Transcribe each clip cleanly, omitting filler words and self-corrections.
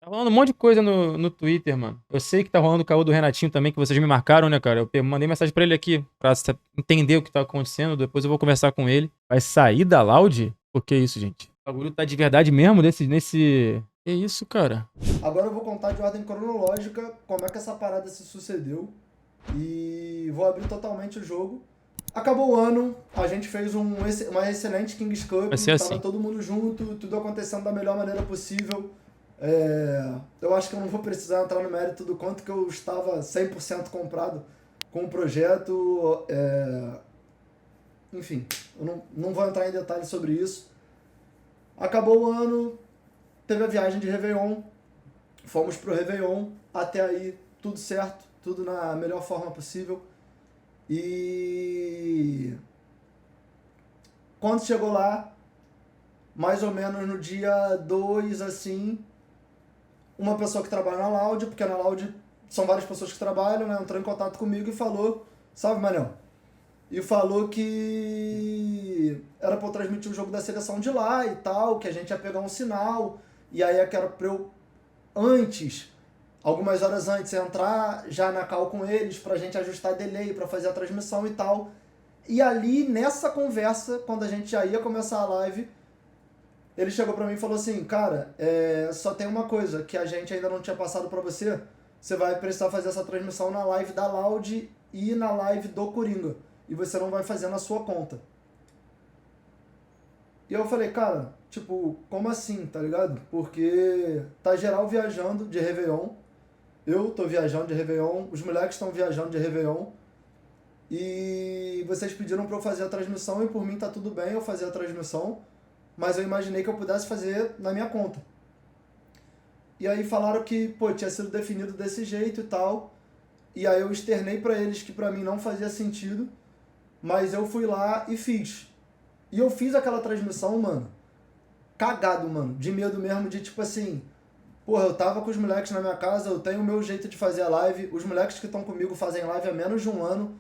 Tá rolando um monte de coisa no Twitter, mano. Eu sei que tá rolando o caô do Renatinho também, que vocês me marcaram, né, cara? Mandei mensagem pra ele aqui, pra entender o que tá acontecendo. Depois eu vou conversar com ele. Vai sair da Loud? Por que isso, gente? O bagulho tá de verdade mesmo nesse. Que isso, cara? Agora eu vou contar de ordem cronológica como é que essa parada se sucedeu e vou abrir totalmente o jogo. Acabou o ano, a gente fez uma excelente Kings Cup, Vai ser tava assim. todo mundo junto, tudo acontecendo da melhor maneira possível. Eu acho que eu não vou precisar entrar no mérito do quanto que eu estava 100% comprado com o projeto. Enfim, eu não vou entrar em detalhes sobre isso. Acabou o ano, teve a viagem de Réveillon, fomos pro Réveillon, até aí tudo certo, tudo na melhor forma possível. E quando chegou lá, mais ou menos no dia 2 assim, uma pessoa que trabalha na Loud, porque na Loud são várias pessoas que trabalham, né, entrou em contato comigo e falou, salve Manel, e falou que era pra eu transmitir o jogo da seleção de lá e tal, que a gente ia pegar um sinal, e aí era pra eu, antes, algumas horas antes, entrar já na call com eles pra gente ajustar delay, pra fazer a transmissão e tal. E ali, nessa conversa, quando a gente já ia começar a live, ele chegou pra mim e falou assim, cara, só tem uma coisa que a gente ainda não tinha passado pra você, você vai precisar fazer essa transmissão na live da Loud e na live do Coringa, e você não vai fazer na sua conta. E eu falei, cara, tipo, como assim, tá ligado? Porque tá geral viajando de Réveillon, eu tô viajando de Réveillon, os moleques estão viajando de Réveillon, e vocês pediram pra eu fazer a transmissão e por mim tá tudo bem eu fazer a transmissão, mas eu imaginei que eu pudesse fazer na minha conta. E aí falaram que, pô, tinha sido definido desse jeito e tal, e aí eu externei pra eles que pra mim não fazia sentido, mas eu fui lá e fiz. E eu fiz aquela transmissão, mano, cagado, mano, de medo mesmo de tipo assim, porra, eu tava com os moleques na minha casa, eu tenho o meu jeito de fazer a live, os moleques que estão comigo fazem live há menos de um ano,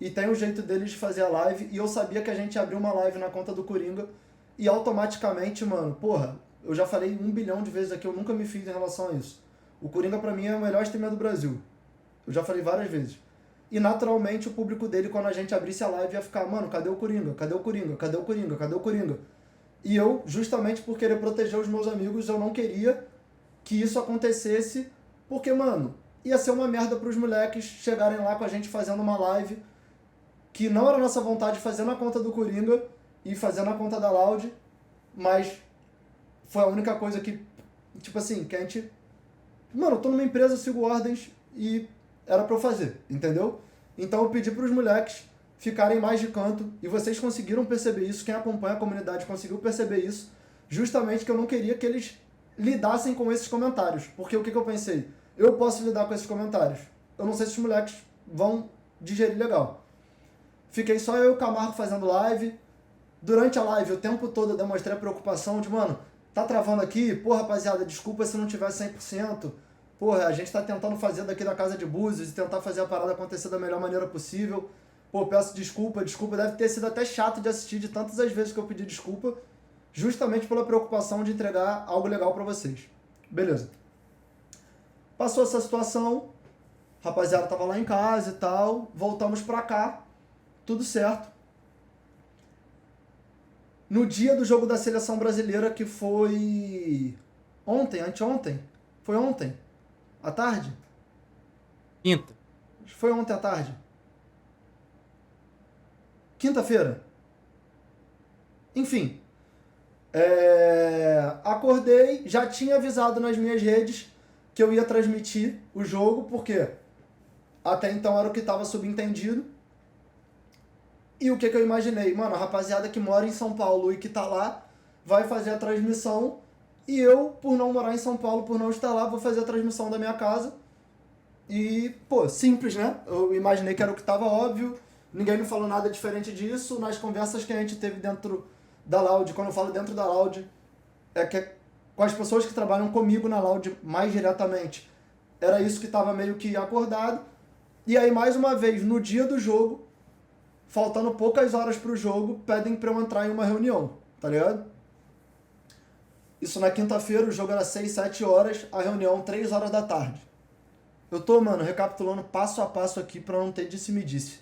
e tem o jeito deles de fazer a live, e eu sabia que a gente ia abrir uma live na conta do Coringa, e automaticamente, mano, porra, eu já falei 1 bilhão de vezes aqui, eu nunca me fiz em relação a isso. O Coringa pra mim é o melhor streamer do Brasil. Eu já falei várias vezes. E naturalmente o público dele, quando a gente abrisse a live, ia ficar, mano, cadê o Coringa? Cadê o Coringa? Cadê o Coringa? Cadê o Coringa? E eu, justamente por querer proteger os meus amigos, eu não queria que isso acontecesse, porque, mano, ia ser uma merda pros moleques chegarem lá com a gente fazendo uma live que não era nossa vontade de fazer na conta do Coringa e fazer na conta da Loud, mas foi a única coisa que, tipo assim, que a gente... Mano, eu tô numa empresa, sigo ordens e era pra eu fazer, entendeu? Então eu pedi pros moleques ficarem mais de canto e vocês conseguiram perceber isso, quem acompanha a comunidade conseguiu perceber isso, justamente que eu não queria que eles lidassem com esses comentários. Porque o que eu pensei? Eu posso lidar com esses comentários. Eu não sei se os moleques vão digerir legal. Fiquei só eu e o Camargo fazendo live. Durante a live, o tempo todo eu demonstrei a preocupação de, mano, tá travando aqui? Pô, rapaziada, desculpa se não tiver 100%. Porra, a gente tá tentando fazer daqui da Casa de Búzios e tentar fazer a parada acontecer da melhor maneira possível. Pô, peço desculpa, desculpa. Deve ter sido até chato de assistir de tantas as vezes que eu pedi desculpa, justamente pela preocupação de entregar algo legal pra vocês. Beleza. Passou essa situação, a rapaziada tava lá em casa e tal, voltamos pra cá, tudo certo. No dia do jogo da seleção brasileira, que foi ontem, anteontem, foi ontem, à tarde? Quinta. Acho que foi ontem à tarde. Quinta-feira. Enfim, acordei, já tinha avisado nas minhas redes que eu ia transmitir o jogo, porque até então era o que estava subentendido. E o que eu imaginei? Mano, a rapaziada que mora em São Paulo e que tá lá vai fazer a transmissão. E eu, por não morar em São Paulo, por não estar lá, vou fazer a transmissão da minha casa. E, pô, simples, né? Eu imaginei que era o que estava óbvio. Ninguém me falou nada diferente disso. Nas conversas que a gente teve dentro da Loud, quando eu falo dentro da Loud, é que com as pessoas que trabalham comigo na Loud mais diretamente, era isso que estava meio que acordado. E aí, mais uma vez, no dia do jogo, faltando poucas horas pro jogo, pedem pra eu entrar em uma reunião, tá ligado? Isso na quinta-feira, o jogo era 6, 7 horas, a reunião 3 horas da tarde. Eu tô, mano, recapitulando passo a passo aqui pra não ter disse-me-disse.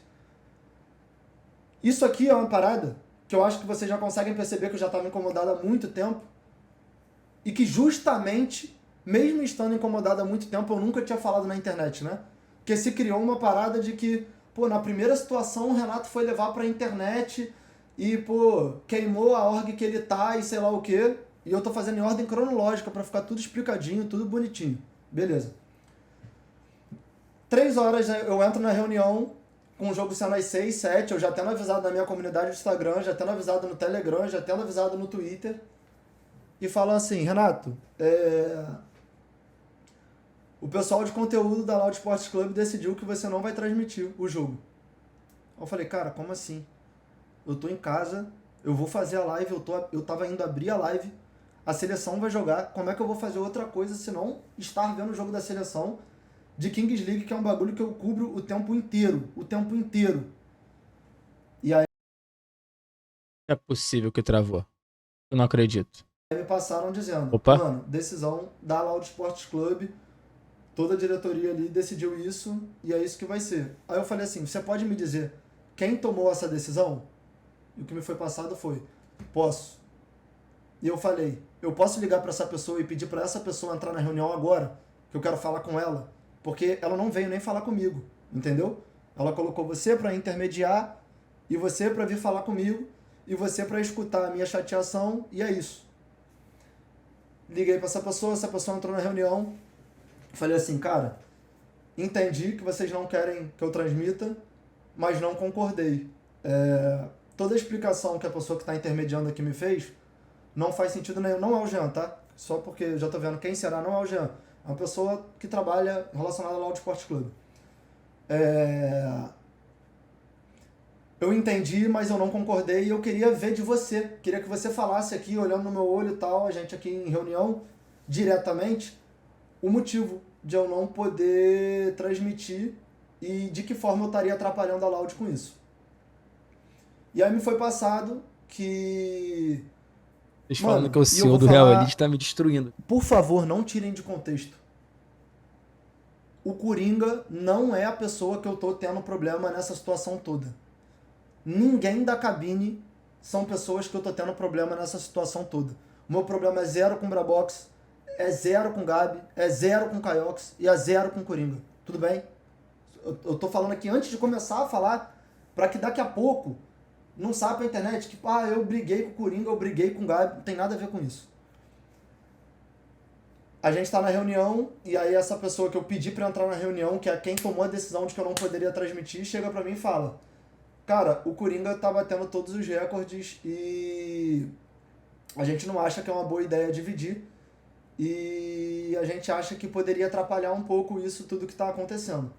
Isso aqui é uma parada que eu acho que vocês já conseguem perceber que eu já tava incomodado há muito tempo e que justamente, mesmo estando incomodado há muito tempo, eu nunca tinha falado na internet, né? Porque se criou uma parada de que, pô, na primeira situação o Renato foi levar pra internet e, pô, queimou a org que ele tá e sei lá o quê. E eu tô fazendo em ordem cronológica pra ficar tudo explicadinho, tudo bonitinho. Beleza. 3 horas eu entro na reunião, com o jogo sendo às 6, 7, eu já tendo avisado na minha comunidade do Instagram, já tendo avisado no Telegram, já tendo avisado no Twitter. E falam assim, Renato, o pessoal de conteúdo da Loud Sports Club decidiu que você não vai transmitir o jogo. Eu falei, cara, como assim? Eu tô em casa, eu vou fazer a live, eu tava indo abrir a live, a seleção vai jogar, como é que eu vou fazer outra coisa se não estar vendo o jogo da seleção de Kings League, que é um bagulho que eu cubro o tempo inteiro, E aí É possível que travou. Eu não acredito. me passaram dizendo, Opa. mano, decisão da Loud Sports Club, toda a diretoria ali decidiu isso e é isso que vai ser. Aí eu falei assim, você pode me dizer quem tomou essa decisão? E o que me foi passado foi, posso. E eu falei, eu posso ligar para essa pessoa e pedir para essa pessoa entrar na reunião agora, que eu quero falar com ela, porque ela não veio nem falar comigo, entendeu? Ela colocou você para intermediar e você para vir falar comigo e você para escutar a minha chateação e é isso. Liguei para essa pessoa entrou na reunião, falei assim, cara, entendi que vocês não querem que eu transmita, mas não concordei. Toda a explicação que a pessoa que está intermediando aqui me fez não faz sentido nenhum. Não é o Jean, tá? Só porque eu já tô vendo quem será, não é o Jean. É uma pessoa que trabalha relacionada ao Loud Sports Club. Eu entendi, mas eu não concordei e eu queria ver de você. Queria que você falasse aqui, olhando no meu olho e tal, a gente aqui em reunião, diretamente, o motivo de eu não poder transmitir e de que forma eu estaria atrapalhando a Loud com isso. E aí me foi passado que... Eles falando Mano, que o e eu CEO vou do Real falar- Elite tá me destruindo. Por favor, não tirem de contexto. O Coringa não é a pessoa que eu tô tendo problema nessa situação toda. Ninguém da cabine são pessoas que eu tô tendo problema nessa situação toda. O meu problema é 0 com o Brabox, é 0 com o Gabi, é 0 com o Caiox e é 0 com o Coringa. Tudo bem? Eu tô falando aqui antes de começar a falar, pra que daqui a pouco não saia pra internet que eu briguei com o Coringa, eu briguei com o Gabi, não tem nada a ver com isso. A gente tá na reunião e aí essa pessoa que eu pedi pra entrar na reunião, que é quem tomou a decisão de que eu não poderia transmitir, chega pra mim e fala, cara, o Coringa tá batendo todos os recordes e a gente não acha que é uma boa ideia dividir e a gente acha que poderia atrapalhar um pouco isso tudo que tá acontecendo.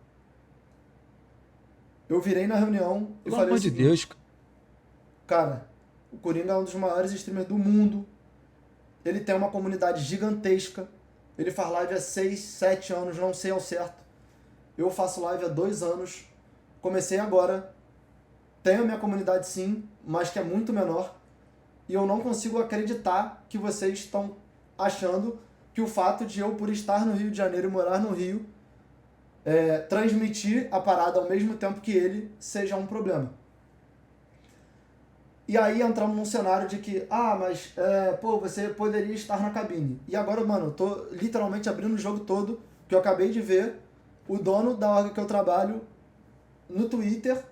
Eu virei na reunião e Pelo falei amor o de seguinte, Deus. cara, o Coringa é um dos maiores streamers do mundo, ele tem uma comunidade gigantesca, ele faz live há 6, 7 anos, não sei ao certo. Eu faço live há 2 anos, comecei agora, tenho a minha comunidade sim, mas que é muito menor, e eu não consigo acreditar que vocês estão achando que o fato de eu, por estar no Rio de Janeiro e morar no Rio, transmitir a parada ao mesmo tempo que ele seja um problema. E aí entramos num cenário de que, mas você poderia estar na cabine. E agora, mano, eu tô literalmente abrindo o jogo todo, que eu acabei de ver o dono da org que eu trabalho no Twitter,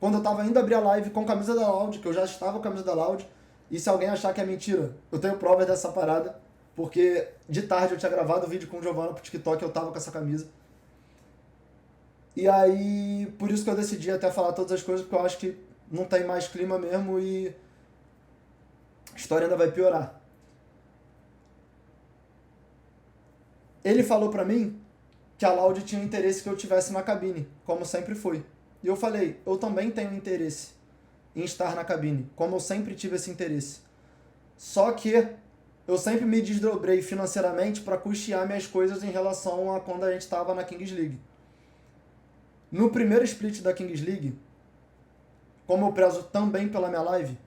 quando eu tava indo abrir a live com camisa da Loud, que eu já estava com a camisa da Loud, e se alguém achar que é mentira, eu tenho provas dessa parada, porque de tarde eu tinha gravado o vídeo com o Giovanna pro TikTok, eu tava com essa camisa. E aí, por isso que eu decidi até falar todas as coisas, porque eu acho que não tem mais clima mesmo e a história ainda vai piorar. Ele falou pra mim que a Loud tinha interesse que eu tivesse na cabine, como sempre foi. E eu falei, eu também tenho interesse em estar na cabine, como eu sempre tive esse interesse. Só que eu sempre me desdobrei financeiramente para custear minhas coisas em relação a quando a gente estava na Kings League. No primeiro split da Kings League, como eu prezo também pela minha live,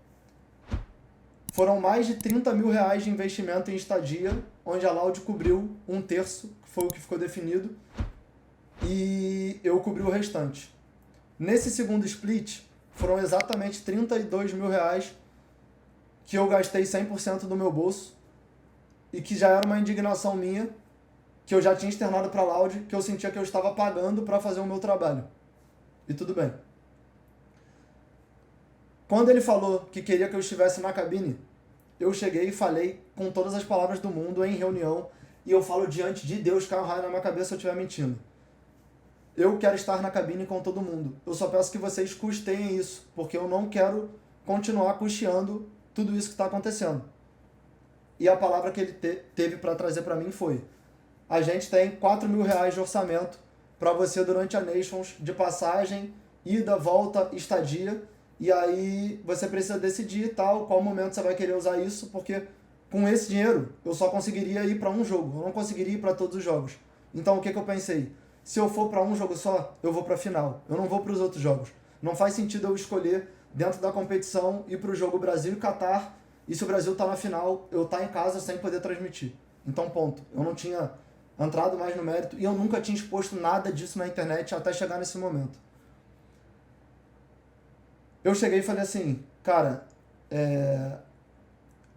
foram mais de 30 mil reais de investimento em estadia, onde a Loud cobriu 1/3, que foi o que ficou definido, e eu cobri o restante. Nesse segundo split, foram exatamente 32 mil reais que eu gastei 100% do meu bolso e que já era uma indignação minha, que eu já tinha externado para a Loud, que eu sentia que eu estava pagando para fazer o meu trabalho. E tudo bem. Quando ele falou que queria que eu estivesse na cabine, eu cheguei e falei com todas as palavras do mundo em reunião, e eu falo diante de Deus, cai um raio na minha cabeça se eu estiver mentindo. Eu quero estar na cabine com todo mundo. Eu só peço que vocês custeiem isso, porque eu não quero continuar custeando tudo isso que está acontecendo. E a palavra que ele teve para trazer para mim foi: a gente tem 4 mil reais de orçamento para você durante a Nations, de passagem, ida, volta, estadia, e aí você precisa decidir tal, qual momento você vai querer usar isso, porque com esse dinheiro eu só conseguiria ir para um jogo, eu não conseguiria ir para todos os jogos. Então o que eu pensei? Se eu for para um jogo só, eu vou para a final, eu não vou para os outros jogos. Não faz sentido eu escolher, dentro da competição, ir para o jogo Brasil e Catar, e se o Brasil tá na final, eu tá em casa sem poder transmitir. Então, ponto. Eu não tinha entrado mais no mérito e eu nunca tinha exposto nada disso na internet até chegar nesse momento. Eu cheguei e falei assim, cara,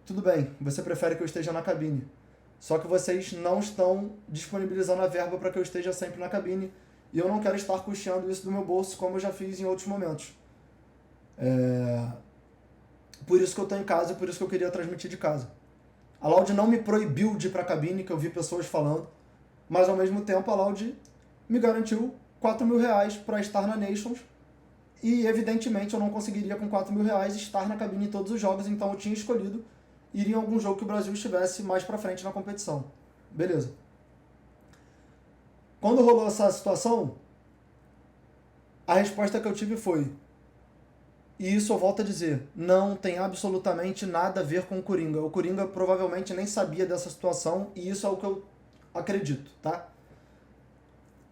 tudo bem, você prefere que eu esteja na cabine, só que vocês não estão disponibilizando a verba para que eu esteja sempre na cabine e eu não quero estar custeando isso do meu bolso como eu já fiz em outros momentos. Por isso que eu estou em casa e por isso que eu queria transmitir de casa. A Loud não me proibiu de ir para a cabine, que eu vi pessoas falando, mas ao mesmo tempo a Loud me garantiu 4 mil reais para estar na Nations e evidentemente eu não conseguiria com 4 mil reais estar na cabine em todos os jogos, então eu tinha escolhido ir em algum jogo que o Brasil estivesse mais para frente na competição. Beleza. Quando rolou essa situação, a resposta que eu tive foi: e isso eu volto a dizer, não tem absolutamente nada a ver com o Coringa. O Coringa provavelmente nem sabia dessa situação e isso é o que eu acredito, tá?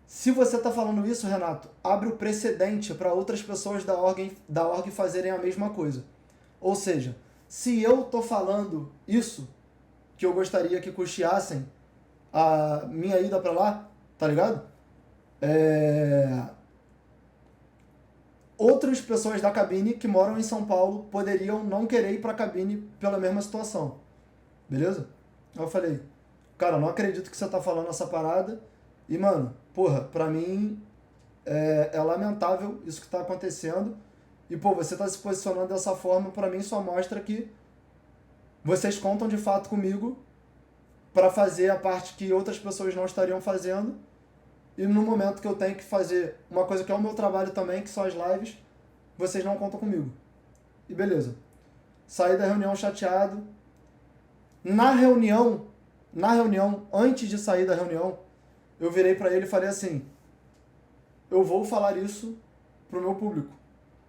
Se você tá falando isso, Renato, abre o precedente para outras pessoas da org fazerem a mesma coisa. Ou seja, se eu tô falando isso, que eu gostaria que custeassem a minha ida para lá, tá ligado? Outras pessoas da cabine que moram em São Paulo poderiam não querer ir para a cabine pela mesma situação. Beleza? Aí eu falei, cara, não acredito que você tá falando essa parada. E, mano, porra, pra mim é lamentável isso que tá acontecendo. E, pô, você tá se posicionando dessa forma, pra mim só mostra que vocês contam de fato comigo pra fazer a parte que outras pessoas não estariam fazendo. E no momento que eu tenho que fazer uma coisa que é o meu trabalho também, que são as lives, vocês não contam comigo. E beleza. Saí da reunião chateado. Na reunião, antes de sair da reunião, eu virei pra ele e falei assim: eu vou falar isso pro meu público,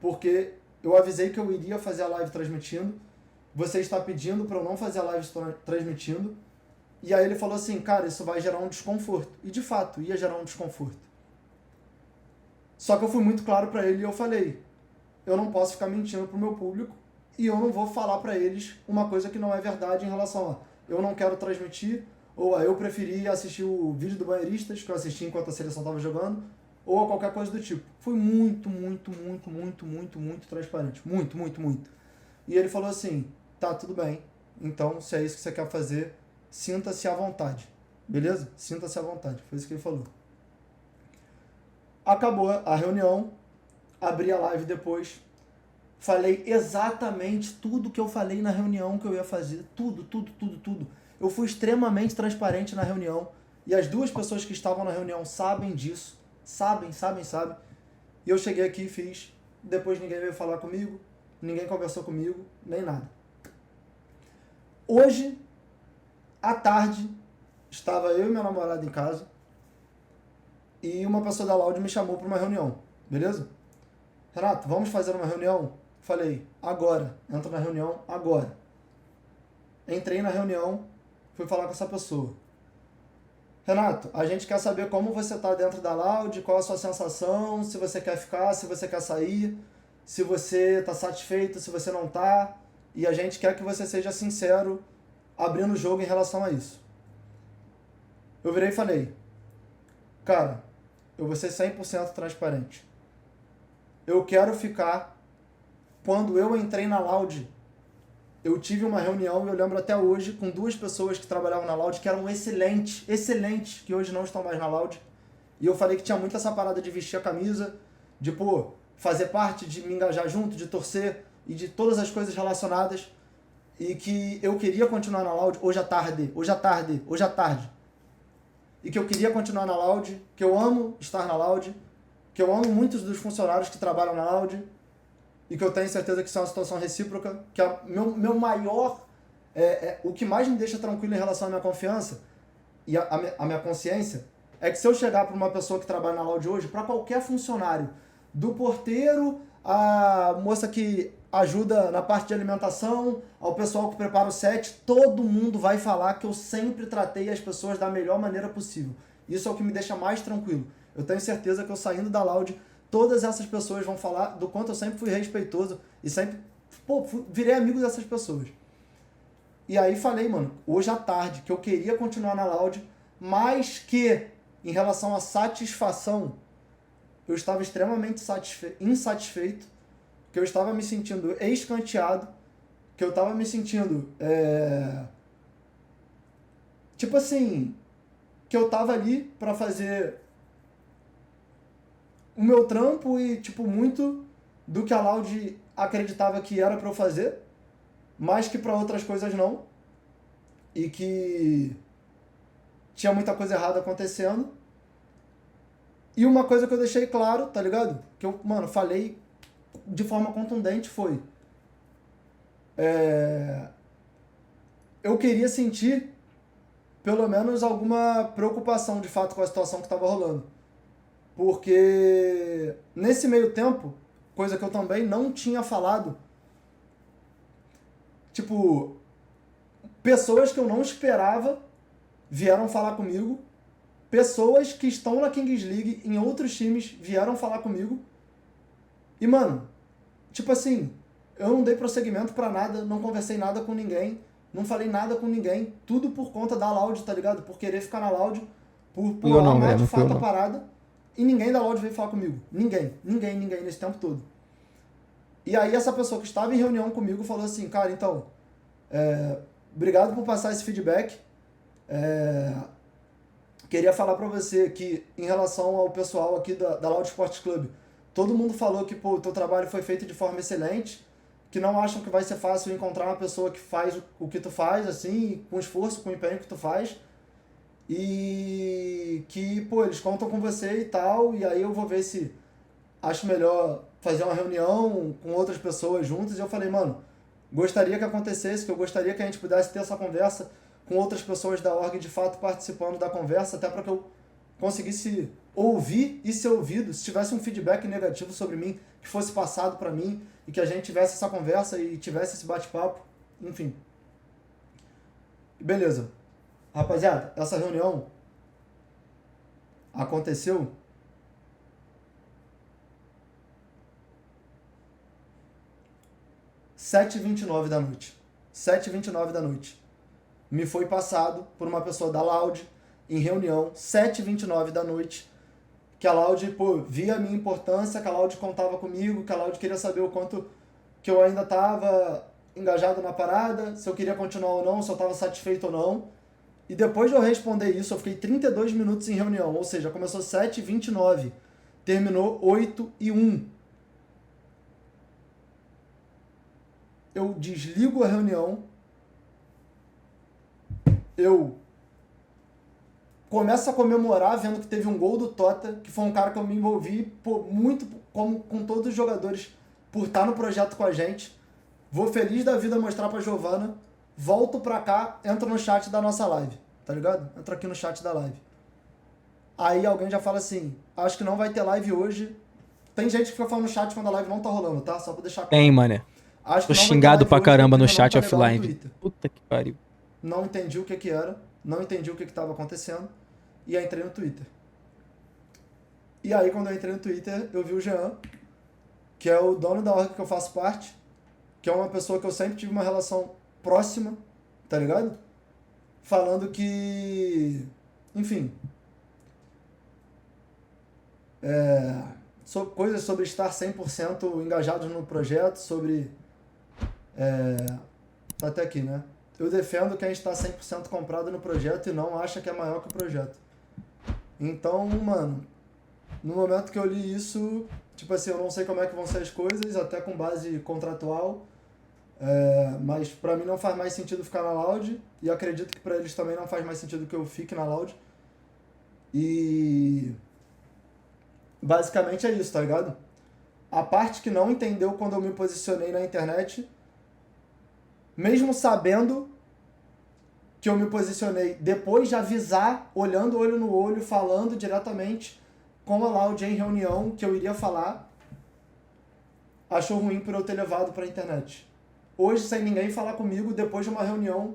porque eu avisei que eu iria fazer a live transmitindo, você está pedindo pra eu não fazer a live transmitindo. E aí ele falou assim, cara, isso vai gerar um desconforto. E de fato, ia gerar um desconforto. Só que eu fui muito claro pra ele e eu falei, eu não posso ficar mentindo pro meu público e eu não vou falar pra eles uma coisa que não é verdade em relação a eu não quero transmitir, ou a eu preferi assistir o vídeo do Banheiristas, que eu assisti enquanto a seleção tava jogando, ou a qualquer coisa do tipo. Fui muito transparente. Muito. E ele falou assim, tá, tudo bem, então se é isso que você quer fazer, sinta-se à vontade, beleza? Sinta-se à vontade, foi isso que ele falou. Acabou a reunião, abri a live depois, falei exatamente tudo que eu falei na reunião que eu ia fazer, tudo. Eu fui extremamente transparente na reunião e as duas pessoas que estavam na reunião sabem disso, sabem. E eu cheguei aqui e fiz, depois ninguém veio falar comigo, ninguém conversou comigo, nem nada. Hoje, à tarde, estava eu e minha namorada em casa e uma pessoa da Loud me chamou para uma reunião, beleza? Renato, vamos fazer uma reunião? Falei, agora. Entra na reunião agora. Entrei na reunião, fui falar com essa pessoa. Renato, a gente quer saber como você está dentro da Loud, qual a sua sensação, se você quer ficar, se você quer sair, se você está satisfeito, se você não está. e a gente quer que você seja sincero abrindo o jogo em relação a isso. Eu virei e falei, cara, eu vou ser 100% transparente. Eu quero ficar... Quando eu entrei na Loud, eu tive uma reunião, eu lembro até hoje, com 2 pessoas que trabalhavam na Loud, que eram excelentes, que hoje não estão mais na Loud. E eu falei que tinha muito essa parada de vestir a camisa, de, pô, fazer parte, de me engajar junto, de torcer, e de todas as coisas relacionadas. E que eu queria continuar na Loud hoje à tarde. E que eu queria continuar na Loud, que eu amo estar na Loud, que eu amo muitos dos funcionários que trabalham na Loud, e que eu tenho certeza que isso é uma situação recíproca, que é meu maior... o que mais me deixa tranquilo em relação à minha confiança e a minha consciência é que se eu chegar para uma pessoa que trabalha na Loud hoje, para qualquer funcionário, do porteiro, a moça que ajuda na parte de alimentação, ao pessoal que prepara o set, todo mundo vai falar que eu sempre tratei as pessoas da melhor maneira possível. Isso é o que me deixa mais tranquilo. Eu tenho certeza que eu saindo da Loud, todas essas pessoas vão falar do quanto eu sempre fui respeitoso e sempre, virei amigo dessas pessoas. E aí falei, mano, hoje à tarde, que eu queria continuar na Loud, mas que, em relação à satisfação, eu estava extremamente insatisfeito, que eu estava me sentindo escanteado, que eu estava me sentindo, tipo assim, que eu estava ali para fazer o meu trampo e, tipo, muito do que a Loud acreditava que era para eu fazer, mas que para outras coisas não, e que tinha muita coisa errada acontecendo. E uma coisa que eu deixei claro, tá ligado? Que eu, mano, falei de forma contundente foi... eu queria sentir, pelo menos, alguma preocupação, de fato, com a situação que estava rolando. Porque, nesse meio tempo, coisa que eu também não tinha falado, tipo, pessoas que eu não esperava vieram falar comigo, pessoas que estão na Kings League em outros times vieram falar comigo. E, mano, tipo assim, eu não dei prosseguimento pra nada, não conversei nada com ninguém, não falei nada com ninguém, tudo por conta da Loud, tá ligado? Por querer ficar na Loud, por amar de fato a parada. E ninguém da Loud veio falar comigo. Ninguém nesse tempo todo. E aí essa pessoa que estava em reunião comigo falou assim, cara, então, obrigado por passar esse feedback. Queria falar pra você que, em relação ao pessoal aqui da Loud Sports Club, todo mundo falou que, pô, o teu trabalho foi feito de forma excelente, que não acham que vai ser fácil encontrar uma pessoa que faz o que tu faz, assim, com esforço, com empenho que tu faz, e que, pô, eles contam com você e tal, e aí eu vou ver se acho melhor fazer uma reunião com outras pessoas juntas. E eu falei, mano, gostaria que acontecesse, que eu gostaria que a gente pudesse ter essa conversa com outras pessoas da org de fato participando da conversa, até para que eu conseguisse ouvir e ser ouvido, se tivesse um feedback negativo sobre mim, que fosse passado para mim, e que a gente tivesse essa conversa e tivesse esse bate-papo, enfim. Beleza. Rapaziada, essa reunião aconteceu 7h29 da noite. 7h29 da noite. Me foi passado por uma pessoa da Loud em reunião, 7h29 da noite, que a Loud, pô, via a minha importância, que a Loud contava comigo, que a Loud queria saber o quanto que eu ainda estava engajado na parada, se eu queria continuar ou não, se eu estava satisfeito ou não. E depois de eu responder isso, eu fiquei 32 minutos em reunião, ou seja, começou 7h29, terminou 8h01. Eu desligo a reunião, eu começo a comemorar vendo que teve um gol do Tota, que foi um cara que eu me envolvi muito com todos os jogadores por estar no projeto com a gente. Vou feliz da vida mostrar pra Giovana, volto pra cá, entro no chat da nossa live, tá ligado? Entro aqui no chat da live. Aí alguém já fala assim, acho que não vai ter live hoje. Tem gente que fica falando no chat quando a live não tá rolando, tá? Só pra deixar claro. Tem, mané. Acho Tô que não xingado pra hoje, caramba no porque chat não tá legal no offline. Twitter. Puta que pariu. Não entendi o que era, não entendi o que estava acontecendo, e aí entrei no Twitter. E aí, quando eu entrei no Twitter, eu vi o Jean, que é o dono da org que eu faço parte, que é uma pessoa que eu sempre tive uma relação próxima, tá ligado? Falando que, enfim, coisas sobre estar 100% engajados no projeto, sobre, tá até aqui, né? Eu defendo quem está 100% comprado no projeto e não acha que é maior que o projeto. Então, mano, no momento que eu li isso, tipo assim, eu não sei como é que vão ser as coisas, até com base contratual, mas pra mim não faz mais sentido ficar na Loud, e acredito que pra eles também não faz mais sentido que eu fique na Loud. E basicamente é isso, tá ligado? A parte que não entendeu quando eu me posicionei na internet, mesmo sabendo que eu me posicionei depois de avisar, olhando olho no olho, falando diretamente com a Loud em reunião que eu iria falar, achou ruim por eu ter levado pra internet. Hoje, sem ninguém falar comigo, depois de uma reunião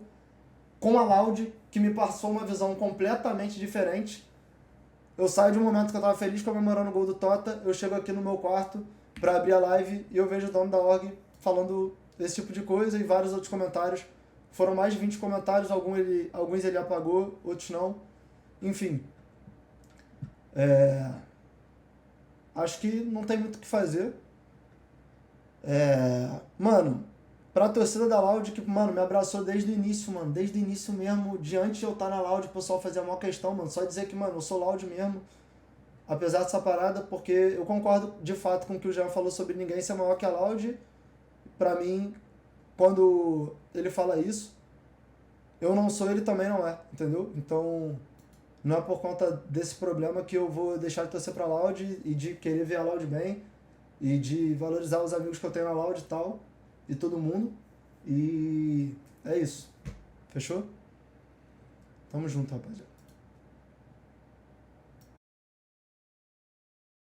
com a Loud, que me passou uma visão completamente diferente, eu saio de um momento que eu tava feliz comemorando o gol do Tota, eu chego aqui no meu quarto pra abrir a live e eu vejo o dono da org falando desse tipo de coisa e vários outros comentários. Foram mais de 20 comentários, alguns ele apagou, outros não. Enfim. Acho que não tem muito o que fazer. Mano, pra torcida da Loud, que, mano, me abraçou desde o início, mano. Desde o início mesmo, de antes de eu estar na Loud, o pessoal fazia a maior questão, mano. Só dizer que, mano, eu sou Loud mesmo. Apesar dessa parada, porque eu concordo de fato com o que o Jean falou sobre ninguém ser maior que a Loud. Pra mim, quando ele fala isso, eu não sou, ele também não é, entendeu? Então, não é por conta desse problema que eu vou deixar de torcer pra Loud e de querer ver a Loud bem e de valorizar os amigos que eu tenho na Loud e tal, e todo mundo. E é isso. Fechou? Tamo junto, rapaziada.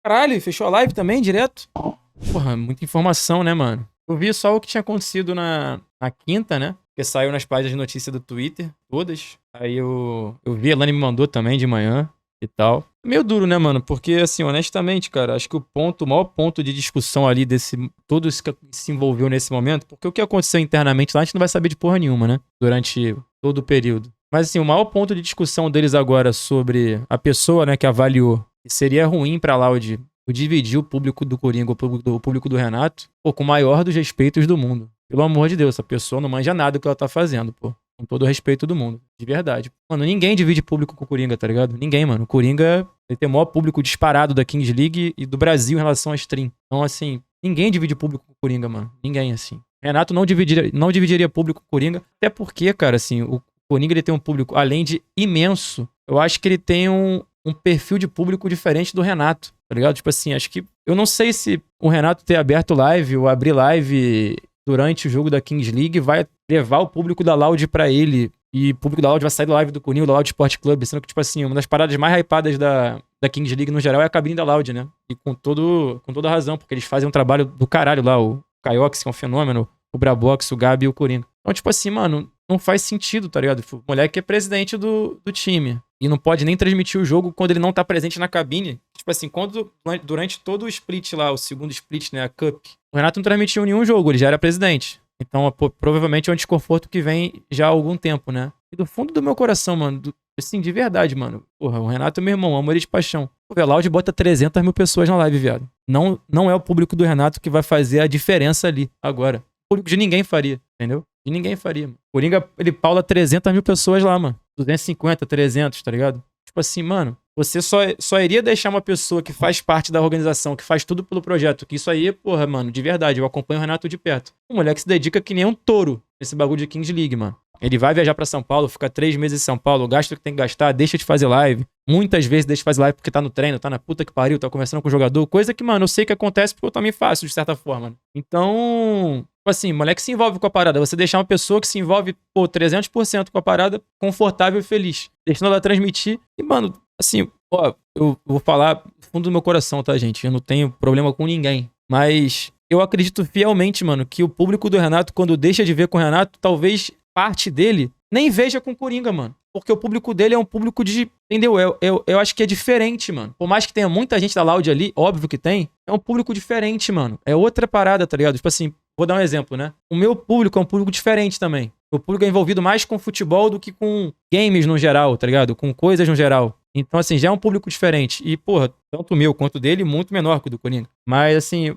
Caralho, fechou a live também, direto? Porra, muita informação, né, mano? Eu vi só o que tinha acontecido na quinta, né? Que saiu nas páginas de notícia do Twitter, todas. Aí eu vi, a Lani me mandou também de manhã e tal. Meio duro, né, mano? Porque, assim, honestamente, cara, acho que o maior ponto de discussão ali todo isso que se envolveu nesse momento, porque o que aconteceu internamente lá a gente não vai saber de porra nenhuma, né? Durante todo o período. Mas, assim, o maior ponto de discussão deles agora sobre a pessoa, né, que avaliou que seria ruim pra Loud dividir o público do Coringa, o público do Renato, pô, com o maior dos respeitos do mundo. Pelo amor de Deus, essa pessoa não manja nada do que ela tá fazendo, pô. Com todo o respeito do mundo. De verdade. Mano, ninguém divide público com o Coringa, tá ligado? Ninguém, mano. O Coringa, ele tem o maior público disparado da Kings League e do Brasil em relação à stream. Então, assim, ninguém divide público com o Coringa, mano. Ninguém, assim. Renato não dividiria público com o Coringa. Até porque, cara, assim, o Coringa, ele tem um público, além de imenso, eu acho que ele tem um perfil de público diferente do Renato, tá ligado? Tipo assim, acho que... Eu não sei se o Renato ter aberto live ou abrir live durante o jogo da Kings League vai levar o público da Loud pra ele. E o público da Loud vai sair da live do Coringa, da Loud Sport Club. Sendo que, tipo assim, uma das paradas mais hypadas da Kings League no geral é a cabine da Loud, né? E com toda razão, porque eles fazem um trabalho do caralho lá. O Caiox, que é um fenômeno, o Brabox, o Gabi e o Coringa. Então, tipo assim, mano, não faz sentido, tá ligado? O moleque é presidente do time. E não pode nem transmitir o jogo quando ele não tá presente na cabine. Tipo assim, durante todo o split lá, o segundo split, né, a Cup, o Renato não transmitiu nenhum jogo, ele já era presidente. Então, provavelmente é um desconforto que vem já há algum tempo, né? E do fundo do meu coração, mano, assim, de verdade, mano. Porra, o Renato é meu irmão, amo ele de paixão. O Loud bota 300 mil pessoas na live, viado. Não é o público do Renato que vai fazer a diferença ali, agora. O público de ninguém faria, entendeu? De ninguém faria, mano. O Coringa, ele paula 300 mil pessoas lá, mano. 250, 300, tá ligado? Tipo assim, mano, você só iria deixar uma pessoa que faz parte da organização, que faz tudo pelo projeto, que isso aí, porra, mano, de verdade, eu acompanho o Renato de perto. Um moleque se dedica que nem um touro nesse bagulho de Kings League, mano. Ele vai viajar pra São Paulo, fica 3 meses em São Paulo, gasta o que tem que gastar, deixa de fazer live. Muitas vezes deixa de fazer live porque tá no treino, tá na puta que pariu, tá conversando com o jogador. Coisa que, mano, eu sei que acontece porque eu também faço, de certa forma. Então, assim, moleque se envolve com a parada. Você deixar uma pessoa que se envolve, pô, 300% com a parada, confortável e feliz. Deixando ela transmitir. E, mano, assim, ó, eu vou falar do fundo do meu coração, tá, gente? Eu não tenho problema com ninguém. Mas eu acredito fielmente, mano, que o público do Renato, quando deixa de ver com o Renato, talvez parte dele nem veja com o Coringa, mano. Porque o público dele é um público de... Entendeu? Eu acho que é diferente, mano. Por mais que tenha muita gente da Loud ali, óbvio que tem, é um público diferente, mano. É outra parada, tá ligado? Tipo assim, vou dar um exemplo, né? O meu público é um público diferente também. O público é envolvido mais com futebol do que com games no geral, tá ligado? Com coisas no geral. Então, assim, já é um público diferente. E, porra, tanto o meu quanto o dele, muito menor que o do Coringa. Mas, assim,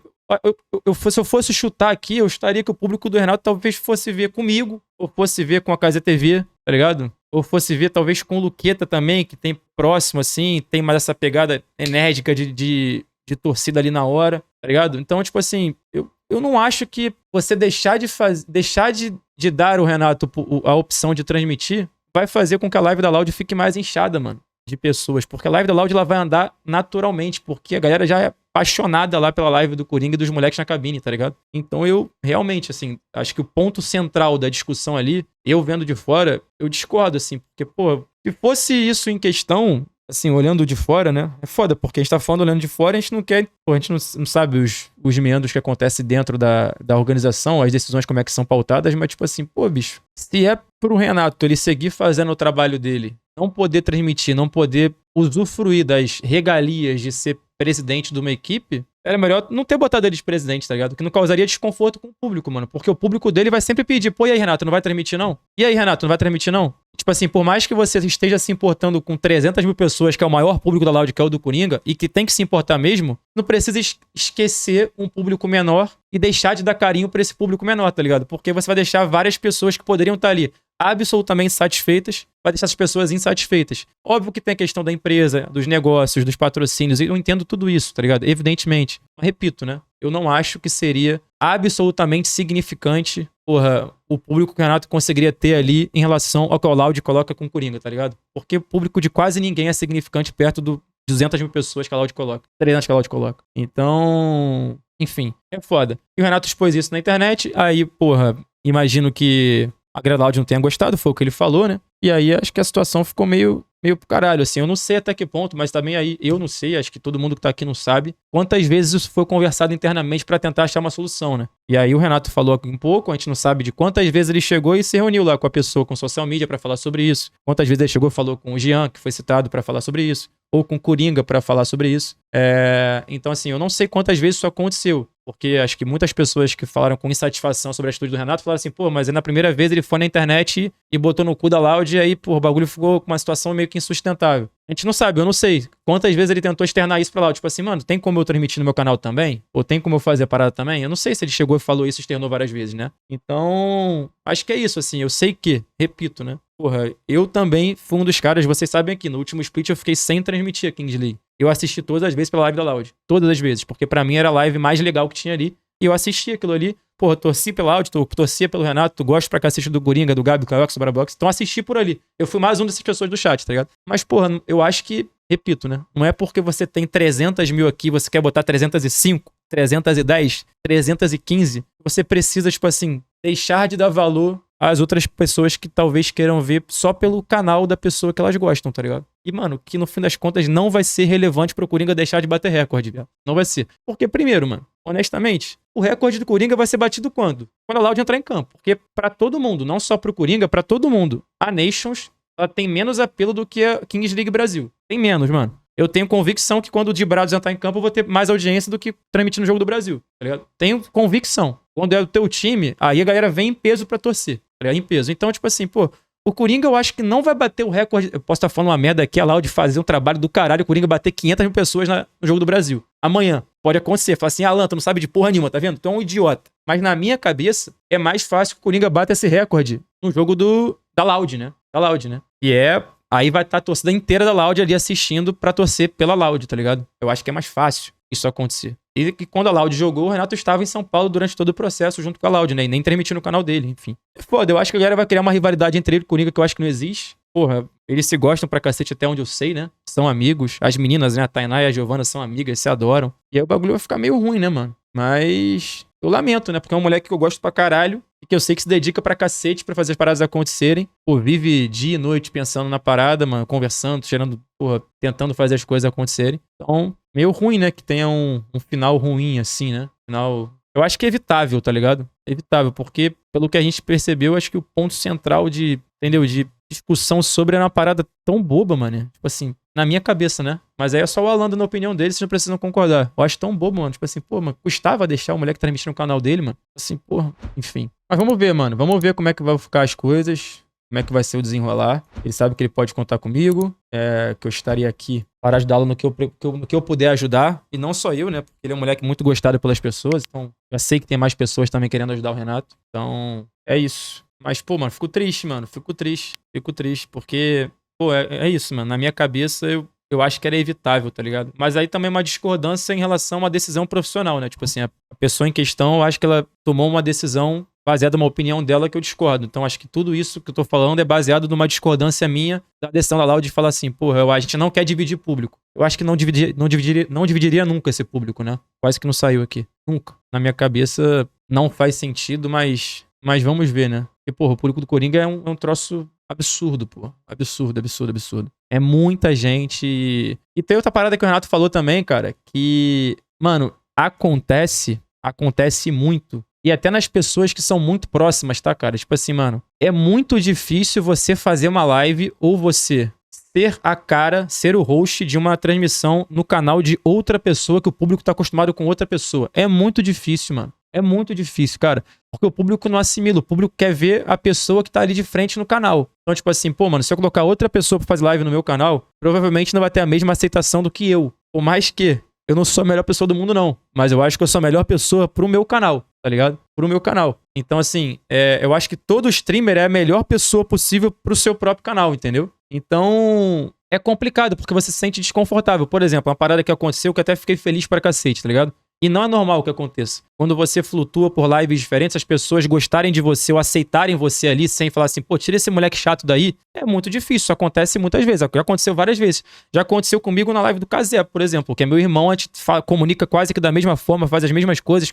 se eu fosse chutar aqui, eu estaria que o público do Renato talvez fosse ver comigo, ou fosse ver com a Casa TV, tá ligado? Ou fosse ver talvez com o Luqueta também, que tem próximo, assim, tem mais essa pegada enérgica de torcida ali na hora, tá ligado? Então, tipo assim, eu não acho que você deixar de dar ao Renato a opção de transmitir vai fazer com que a live da Loud fique mais inchada, mano, de pessoas. Porque a live da Loud ela vai andar naturalmente, porque a galera já é apaixonada lá pela live do Coringa e dos moleques na cabine, tá ligado? Então eu realmente, assim, acho que o ponto central da discussão ali, eu vendo de fora, eu discordo, assim, porque, pô, se fosse isso em questão, assim, olhando de fora, né? É foda, porque a gente tá falando olhando de fora, a gente não quer, pô, a gente não sabe os meandros que acontecem dentro da organização, as decisões como é que são pautadas, mas tipo assim, pô, bicho, se é pro Renato ele seguir fazendo o trabalho dele, não poder transmitir, não poder usufruir das regalias de ser presidente de uma equipe, era melhor não ter botado ele de presidente, tá ligado? Que não causaria desconforto com o público, mano. Porque o público dele vai sempre pedir, pô, e aí, Renato, não vai transmitir, não? E aí, Renato, não vai transmitir, não? Tipo assim, por mais que você esteja se importando com 300 mil pessoas, que é o maior público da Loud, que é o do Coringa, e que tem que se importar mesmo, não precisa esquecer um público menor e deixar de dar carinho pra esse público menor, tá ligado? Porque você vai deixar várias pessoas que poderiam estar ali absolutamente satisfeitas, vai deixar essas pessoas insatisfeitas. Óbvio que tem a questão da empresa, dos negócios, dos patrocínios, eu entendo tudo isso, tá ligado? Evidentemente. Mas repito, né? Eu não acho que seria absolutamente significante, porra, o público que o Renato conseguiria ter ali em relação ao que o Loud coloca com o Coringa, tá ligado? Porque o público de quase ninguém é significante perto do 200 mil pessoas que a Loud coloca, 300 que a Loud coloca. Então, enfim, é foda. E o Renato expôs isso na internet, aí, porra, imagino que a Grelaude não tenha gostado, foi o que ele falou, né? E aí acho que a situação ficou meio pro caralho, assim. Eu não sei até que ponto, mas também aí eu não sei, acho que todo mundo que tá aqui não sabe quantas vezes isso foi conversado internamente pra tentar achar uma solução, né? E aí o Renato falou aqui um pouco, a gente não sabe de quantas vezes ele chegou e se reuniu lá com a pessoa, com social media pra falar sobre isso. Quantas vezes ele chegou e falou com o Jean, que foi citado pra falar sobre isso. Ou com o Coringa pra falar sobre isso. Então, assim, eu não sei quantas vezes isso aconteceu. Porque acho que muitas pessoas que falaram com insatisfação sobre a atitude do Renato falaram assim, pô, mas na primeira vez ele foi na internet e botou no cu da Loud e aí, pô, o bagulho ficou com uma situação meio que insustentável. A gente não sabe, eu não sei quantas vezes ele tentou externar isso pra Loud. Tipo assim, mano, tem como eu transmitir no meu canal também? Ou tem como eu fazer a parada também? Eu não sei se ele chegou e falou isso e externou várias vezes, né? Então, acho que é isso, assim. Eu sei que, repito, né? Porra, eu também fui um dos caras, vocês sabem aqui, no último split eu fiquei sem transmitir a Kings League. Eu assisti todas as vezes pela live da Loud. Todas as vezes, porque pra mim era a live mais legal que tinha ali. E eu assisti aquilo ali. Porra, torci pela Loud, torcia pelo Renato, tu gosta pra cacete do Coringa, do Gabi, do Caiox, do Barabox. Então assisti por ali. Eu fui mais um dessas pessoas do chat, tá ligado? Mas, porra, eu acho que, repito, né? Não é porque você tem 300 mil aqui, você quer botar 305, 310, 315, você precisa, tipo assim, deixar de dar valor às outras pessoas que talvez queiram ver só pelo canal da pessoa que elas gostam, tá ligado? E, mano, que no fim das contas não vai ser relevante pro Coringa deixar de bater recorde, velho. Não vai ser. Porque, primeiro, mano, honestamente, o recorde do Coringa vai ser batido quando? Quando a Loud entrar em campo. Porque pra todo mundo, não só pro Coringa, pra todo mundo, a Nations, ela tem menos apelo do que a Kings League Brasil. Tem menos, mano. Eu tenho convicção que quando o Dibrados entrar em campo, eu vou ter mais audiência do que transmitindo o jogo do Brasil, tá ligado? Tenho convicção. Quando é o teu time, aí a galera vem em peso pra torcer, tá ligado? Em peso. Então, tipo assim, pô, o Coringa eu acho que não vai bater o recorde. Eu posso estar falando uma merda aqui, a Loud fazer um trabalho do caralho, o Coringa bater 500 mil pessoas no jogo do Brasil. Amanhã. Pode acontecer. Fala assim, Alan, tu não sabe de porra nenhuma, tá vendo? Tu é um idiota. Mas na minha cabeça, é mais fácil que o Coringa bata esse recorde no jogo da Loud, né? Da Loud, né? E aí vai estar a torcida inteira da Loud ali assistindo pra torcer pela Loud, tá ligado? Eu acho que é mais fácil isso acontecer. E que quando a Loud jogou, o Renato estava em São Paulo durante todo o processo junto com a Loud, né? E nem transmitindo o canal dele, enfim. Foda, eu acho que a galera vai criar uma rivalidade entre ele e o Coringa que eu acho que não existe. Porra, eles se gostam pra cacete até onde eu sei, né? São amigos. As meninas, né? A Tainá e a Giovana são amigas, se adoram. E aí o bagulho vai ficar meio ruim, né, mano? Mas eu lamento, né? Porque é um moleque que eu gosto pra caralho e que eu sei que se dedica pra cacete pra fazer as paradas acontecerem. Pô, vive dia e noite pensando na parada, mano, conversando, tirando, porra, tentando fazer as coisas acontecerem. Então, meio ruim, né? Que tenha um final ruim, assim, né? Final. Eu acho que é evitável, tá ligado? É evitável, porque, pelo que a gente percebeu, acho que o ponto central entendeu? De discussão sobre era uma parada tão boba, mano. Tipo assim, na minha cabeça, né? Mas aí é só o Alan dando a opinião dele, vocês não precisam concordar. Eu acho tão bobo, mano. Tipo assim, pô, mano, custava deixar o moleque transmitir no canal dele, mano. Assim, porra, enfim. Mas vamos ver, mano. Vamos ver como é que vai ficar as coisas. Como é que vai ser o desenrolar. Ele sabe que ele pode contar comigo. Que eu estaria aqui para ajudá-lo no que eu puder ajudar. E não só eu, né? Porque ele é um moleque muito gostado pelas pessoas. Então, já sei que tem mais pessoas também querendo ajudar o Renato. Então, é isso. Mas, pô, mano, fico triste, mano. Fico triste, porque, pô, é isso, mano. Na minha cabeça, eu acho que era evitável, tá ligado? Mas aí também uma discordância em relação a uma decisão profissional, né? Tipo assim, a pessoa em questão, eu acho que ela tomou uma decisão baseada numa opinião dela que eu discordo. Então, acho que tudo isso que eu tô falando é baseado numa discordância minha da decisão da Laude de falar assim, porra, a gente não quer dividir público. Eu acho que não dividiria nunca esse público, né? Quase que não saiu aqui. Nunca. Na minha cabeça, não faz sentido, mas vamos ver, né? Porque, porra, o público do Coringa é um troço absurdo, pô. Absurdo. É muita gente. E tem outra parada que o Renato falou também, cara, que, mano, acontece muito. E até nas pessoas que são muito próximas, tá, cara? Tipo assim, mano, é muito difícil você fazer uma live ou você ser o host de uma transmissão no canal de outra pessoa que o público tá acostumado com outra pessoa. É muito difícil, mano. É muito difícil, cara. Porque o público não assimila. O público quer ver a pessoa que tá ali de frente no canal. Então, tipo assim, pô, mano, se eu colocar outra pessoa pra fazer live no meu canal, provavelmente não vai ter a mesma aceitação do que eu. Por mais que eu não sou a melhor pessoa do mundo, não. Mas eu acho que eu sou a melhor pessoa pro meu canal, tá ligado? Pro meu canal. Então, assim, eu acho que todo streamer é a melhor pessoa possível pro seu próprio canal, entendeu? Então, é complicado, porque você se sente desconfortável. Por exemplo, uma parada que aconteceu que eu até fiquei feliz pra cacete, tá ligado? E não é normal que aconteça. Quando você flutua por lives diferentes, as pessoas gostarem de você ou aceitarem você ali sem falar assim, pô, tira esse moleque chato daí, é muito difícil. Isso acontece muitas vezes. Já aconteceu várias vezes. Já aconteceu comigo na live do Cazé, por exemplo, que é meu irmão, a gente comunica quase que da mesma forma, faz as mesmas coisas,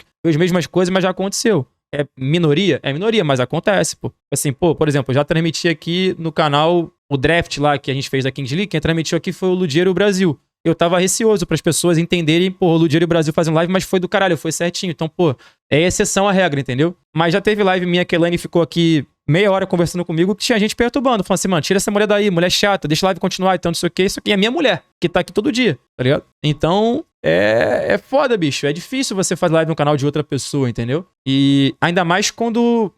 mas já aconteceu. É minoria? É minoria, mas acontece, pô. Assim, pô, por exemplo, eu já transmiti aqui no canal o draft lá que a gente fez da Kings League, quem transmitiu aqui foi o Ludiero Brasil. Eu tava receoso para as pessoas entenderem, pô, o Ludiero e o Brasil fazendo live, mas foi do caralho, foi certinho. Então, pô, é exceção à regra, entendeu? Mas já teve live minha que a Elaine ficou aqui meia hora conversando comigo, que tinha gente perturbando, falando assim, mano, tira essa mulher daí, mulher chata, deixa a live continuar, então não sei o que, isso aqui é minha mulher, que tá aqui todo dia, tá ligado? Então, é foda, bicho, é difícil você fazer live no canal de outra pessoa, entendeu? E ainda mais quando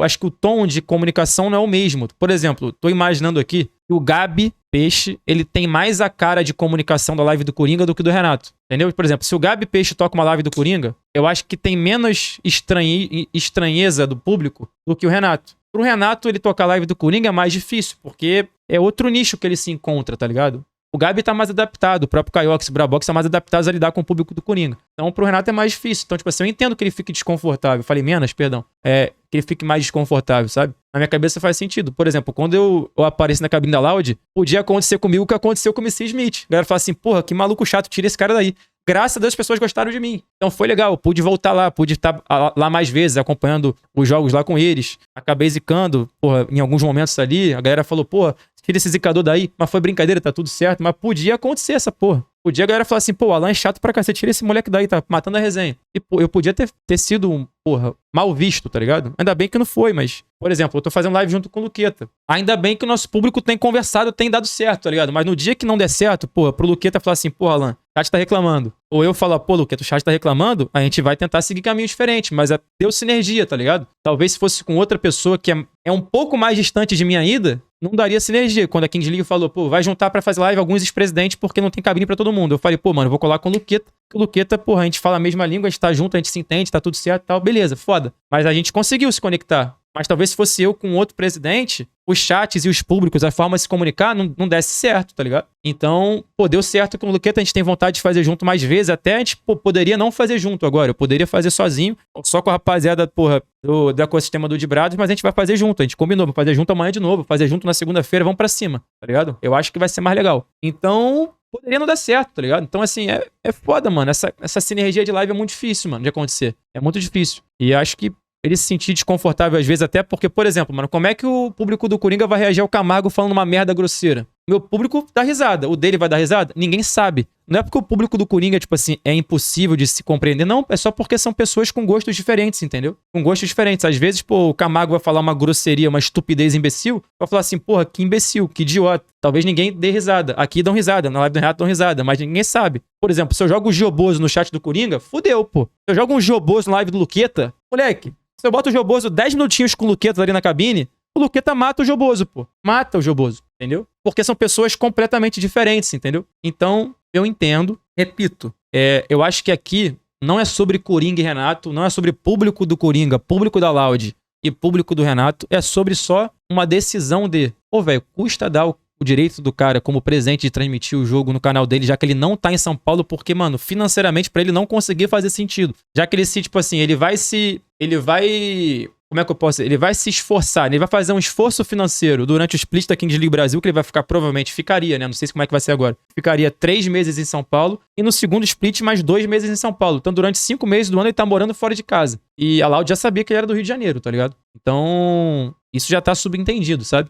acho que o tom de comunicação não é o mesmo. Por exemplo, tô imaginando aqui que o Gabi Peixe, ele tem mais a cara de comunicação da live do Coringa do que do Renato. Entendeu? Por exemplo, se o Gabi Peixe toca uma live do Coringa, eu acho que tem menos estranheza do público do que o Renato. Pro Renato, ele tocar a live do Coringa é mais difícil, porque é outro nicho que ele se encontra, tá ligado? O Gabi tá mais adaptado, o próprio Caiox e o Brabox são mais adaptados a lidar com o público do Coringa. Então, pro Renato é mais difícil. Então, tipo assim, eu entendo que ele fique desconfortável. Falei menos, perdão. Que ele fique mais desconfortável, sabe? Na minha cabeça faz sentido. Por exemplo, quando eu apareci na cabine da Loud, podia acontecer comigo o que aconteceu com o Mr. Smith. A galera fala assim, porra, que maluco chato, tira esse cara daí. Graças a Deus as pessoas gostaram de mim. Então foi legal, pude voltar lá, pude estar lá mais vezes, acompanhando os jogos lá com eles. Acabei zicando, porra, em alguns momentos ali, a galera falou, porra, tira esse zicador daí, mas foi brincadeira, tá tudo certo, mas podia acontecer essa porra. Podia a galera falar assim, pô, o Alan é chato pra cacete, tira esse moleque daí, tá matando a resenha. E, pô, eu podia ter sido, porra, mal visto, tá ligado? Ainda bem que não foi, mas, por exemplo, eu tô fazendo live junto com o Luqueta. Ainda bem que o nosso público tem conversado, tem dado certo, tá ligado? Mas no dia que não der certo, porra, pro Luqueta falar assim, pô, Alan, o chat tá reclamando. Ou eu falar, pô, Luqueta, o chat tá reclamando, a gente vai tentar seguir caminho diferente, mas deu sinergia, tá ligado? Talvez se fosse com outra pessoa que é um pouco mais distante de mim ainda, não daria sinergia. Quando a Kings League falou, pô, vai juntar pra fazer live alguns ex-presidentes porque não tem cabine pra todo mundo. Eu falei, pô, mano, eu vou colar com o Luqueta. O Luqueta, porra, a gente fala a mesma língua, a gente tá junto, a gente se entende, tá tudo certo e tal. Beleza, foda. Mas a gente conseguiu se conectar. Mas talvez se fosse eu com outro presidente, os chats e os públicos, a forma de se comunicar, não desse certo, tá ligado? Então, pô, deu certo com o Luqueta, a gente tem vontade de fazer junto mais vezes, até a gente, pô, poderia não fazer junto agora, eu poderia fazer sozinho, só com a rapaziada, porra, do ecossistema do Dibrados, mas a gente vai fazer junto, a gente combinou, vamos fazer junto amanhã de novo, fazer junto na segunda-feira, vamos pra cima, tá ligado? Eu acho que vai ser mais legal. Então, poderia não dar certo, tá ligado? Então, assim, é foda, mano, essa sinergia de live é muito difícil, mano, de acontecer, é muito difícil. E acho que ele se sentir desconfortável às vezes até porque, por exemplo, mano, como é que o público do Coringa vai reagir ao Camargo falando uma merda grosseira? Meu público dá risada. O dele vai dar risada? Ninguém sabe. Não é porque o público do Coringa, tipo assim, é impossível de se compreender, não. É só porque são pessoas com gostos diferentes, entendeu? Com gostos diferentes. Às vezes, pô, o Camargo vai falar uma grosseria, uma estupidez imbecil, vai falar assim, porra, que imbecil, que idiota. Talvez ninguém dê risada. Aqui dão risada, na live do Renato dão risada, mas ninguém sabe. Por exemplo, se eu jogo o Gioboso no chat do Coringa, fudeu, pô. Se eu jogo um Gioboso na live do Luqueta, moleque, se eu boto o Gioboso 10 minutinhos com o Luqueta ali na cabine, o Luqueta mata o Gioboso, pô. Mata o Gioboso, entendeu? Porque são pessoas completamente diferentes, entendeu? Então, eu entendo. Repito, eu acho que aqui não é sobre Coringa e Renato, não é sobre público do Coringa, público da Loud e público do Renato, é sobre só uma decisão de, pô, velho, custa dar o direito do cara como presente de transmitir o jogo no canal dele, já que ele não tá em São Paulo, porque, mano, financeiramente pra ele não conseguir fazer sentido. Já que ele se, tipo assim, ele vai como é que eu posso dizer? Ele vai se esforçar, ele vai fazer um esforço financeiro durante o split da Kings League Brasil, que ele vai ficar, provavelmente, ficaria, né? Não sei como é que vai ser agora. Ficaria 3 meses em São Paulo e no segundo split mais 2 meses em São Paulo. Então, durante 5 meses do ano, ele tá morando fora de casa. E a Loud já sabia que ele era do Rio de Janeiro, tá ligado? Então, isso já tá subentendido, sabe?